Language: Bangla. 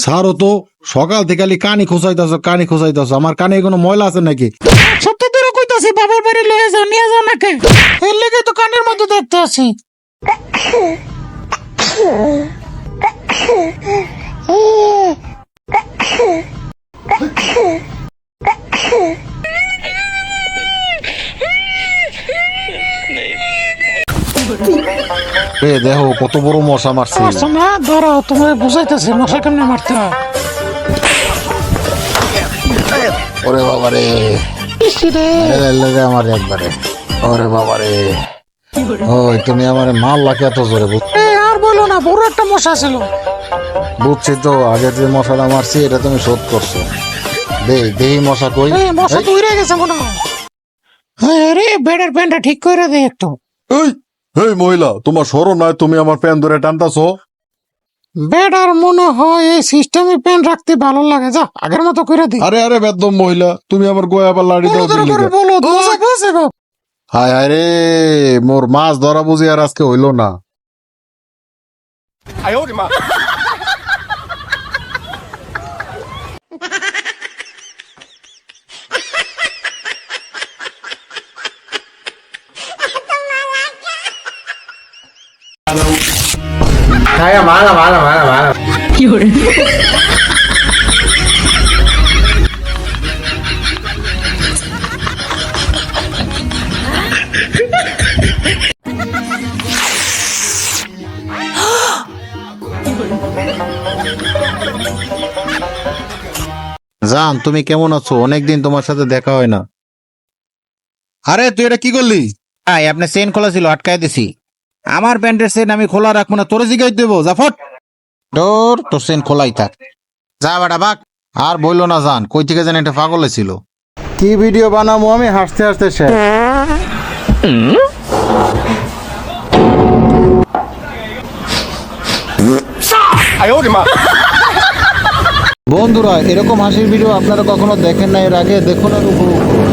সারো তো সকাল থেকে খালি কানি খোঁচাইতেছ আমার কানে কোনো ময়লা আছে নাকি? সপ্তাহ ধরে কইতাছি বাবার বাড়ি লয়ে যাও নিয়ে যাও নাকি এর লেগে তো কানের মধ্যে দেখতে আছি। দেখো কত বড় মশা মারছে। আচ্ছা না ধরো তোমার বুঝাইতেছি মশা কেমনে মারতে হয়। ওরে বাবারে আমার একবারে ওরে বাবারে ওই তুমি আমার মাল লাগে এত জোরে আর বলো না বড় একটা মশা ছিল। বুঝছি তো আগে যে মশাটা মারছি এটা তুমি শোধ করছো। দেহি মশা কই? মশা তো উড়ে গেছে মনে হয়। রে বেডের প্যান্টটা ঠিক করে দে একটু। এই মহিলা তোমার সরো নয় তুমি আমার প্যান ধরে টানতাছো। বেডার মনে হয় এই সিস্টেমে প্যান রাখতে ভালো লাগে যা আগের মতো করে দি। আরে বেদম মহিলা তুমি আমার গোয়া আবার লাড়ি দাও দিলি। হায় হায় রে মোর মাছ ধরা বুঝি আর আজকে হইল না। জান তুমি কেমন আছো? অনেকদিন তোমার সাথে দেখা হয় না। আরে তুই এটা কি করলি? আপনার চেন খোলা ছিল আটকায় দিছি। আমার প্যান্টের চেন আমি খোলা রাখবো না, তোরে জিগাই দেবো জাফট। তোর তোর চেন খোলাই থাক। যা বেটা বাক। আর বললো না জান কই থেকে যেন একটা পাগল ছিল। কি ভিডিও বানাবো আমি হাসতে হাসতে শেষ। বন্ধুরা এরকম হাসির ভিডিও আপনারা কখনো দেখেন না এর আগে, দেখুন আর উপভোগ করুন।